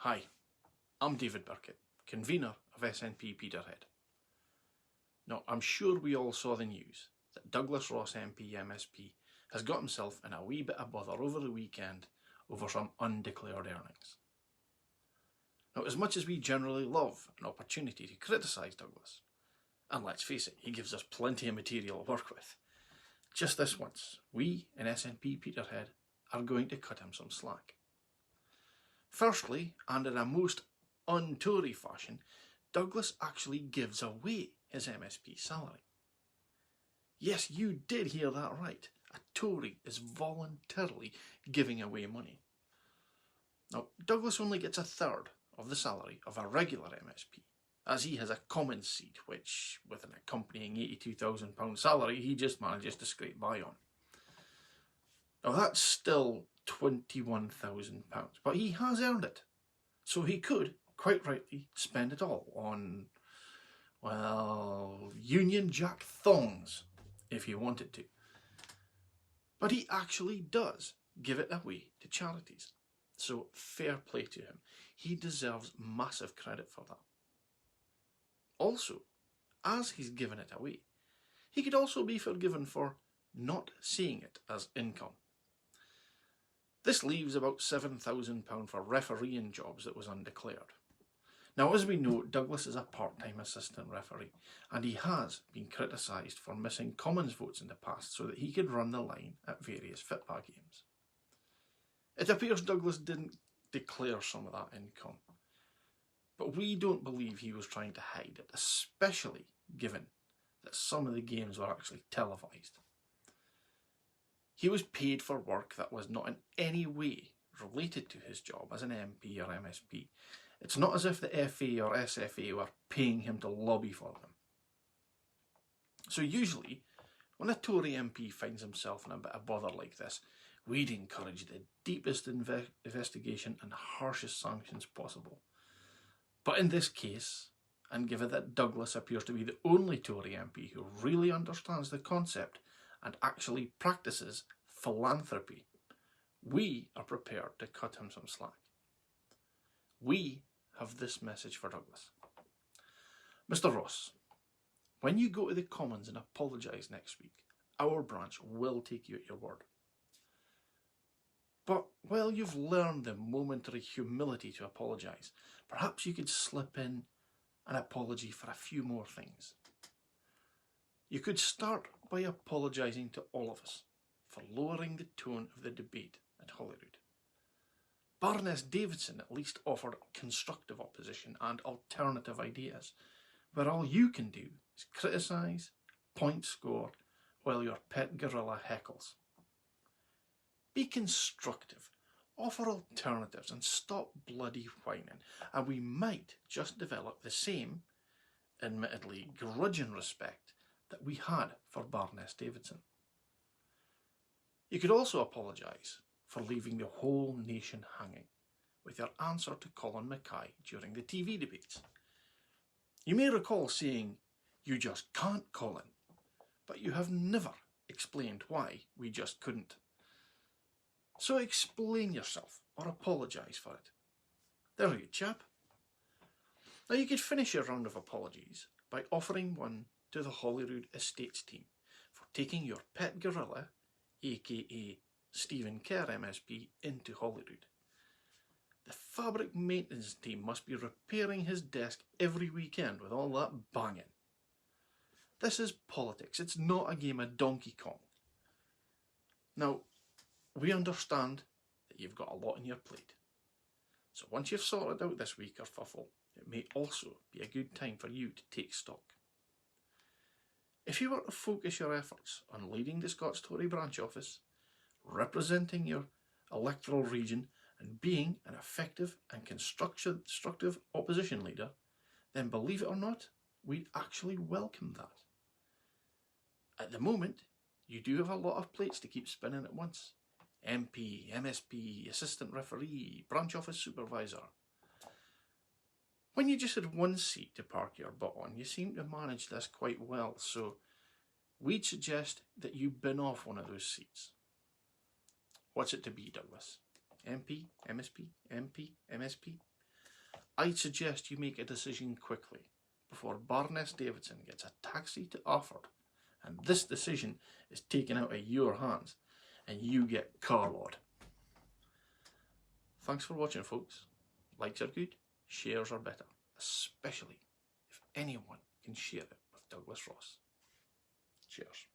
Hi, I'm David Burkett, convener of SNP Peterhead. Now, I'm sure we all saw the news that Douglas Ross MP MSP has got himself in a wee bit of bother over the weekend over some undeclared earnings. Now, as much as we generally love an opportunity to criticise Douglas, and let's face it, he gives us plenty of material to work with, just this once, we in SNP Peterhead are going to cut him some slack. Firstly, and in a most un-Tory fashion, Douglas actually gives away his MSP salary. Yes, you did hear that right. A Tory is voluntarily giving away money. Now, Douglas only gets a third of the salary of a regular MSP, as he has a common seat which, with an accompanying £82,000 salary, he just manages to scrape by on. Now that's still £21,000, but he has earned it. So he could, quite rightly, spend it all on, well, Union Jack thongs, if he wanted to. But he actually does give it away to charities. So fair play to him. He deserves massive credit for that. Also, as he's given it away, he could also be forgiven for not seeing it as income. This leaves about £7,000 for refereeing jobs that was undeclared. Now, as we know, Douglas is a part-time assistant referee, and he has been criticised for missing Commons votes in the past so that he could run the line at various FITPA games. It appears Douglas didn't declare some of that income, but we don't believe he was trying to hide it, especially given that some of the games were actually televised. He was paid for work that was not in any way related to his job as an MP or MSP. It's not as if the FA or SFA were paying him to lobby for them. So usually, when a Tory MP finds himself in a bit of bother like this, we'd encourage the deepest investigation and harshest sanctions possible. But in this case, and given that Douglas appears to be the only Tory MP who really understands the concept and actually practices philanthropy, we are prepared to cut him some slack. We have this message for Douglas. Mr. Ross, when you go to the Commons and apologise next week, our branch will take you at your word. But while you've learned the momentary humility to apologise, perhaps you could slip in an apology for a few more things. You could start by apologising to all of us for lowering the tone of the debate at Holyrood. Baroness Davidson at least offered constructive opposition and alternative ideas, where all you can do is criticise, point score, while your pet gorilla heckles. Be constructive, offer alternatives and stop bloody whining, and we might just develop the same, admittedly grudging respect that we had for Baroness Davidson. You could also apologise for leaving the whole nation hanging with your answer to Colin Mackay during the TV debates. You may recall saying, "You just can't, Colin," but you have never explained why we just couldn't. So explain yourself or apologise for it. There you chap. Now you could finish your round of apologies by offering one to the Holyrood Estates team for taking your pet gorilla, aka Stephen Kerr MSP, into Holyrood. The fabric maintenance team must be repairing his desk every weekend with all that banging. This is politics, it's not a game of Donkey Kong. Now, we understand that you've got a lot on your plate. So once you've sorted out this week or fuffle, it may also be a good time for you to take stock. If you were to focus your efforts on leading the Scots Tory branch office, representing your electoral region and being an effective and constructive opposition leader, then believe it or not, we'd actually welcome that. At the moment, you do have a lot of plates to keep spinning at once. MP, MSP, assistant referee, branch office supervisor. When you just had one seat to park your butt on, you seem to manage this quite well, so we'd suggest that you bin off one of those seats. What's it to be, Douglas? MP, MSP, MP, MSP? I'd suggest you make a decision quickly before Baroness Davidson gets a taxi to Offord and this decision is taken out of your hands and you get carlawed. Thanks for watching, folks. Likes are good, shares are better, especially if anyone can share it with Douglas Ross. Cheers.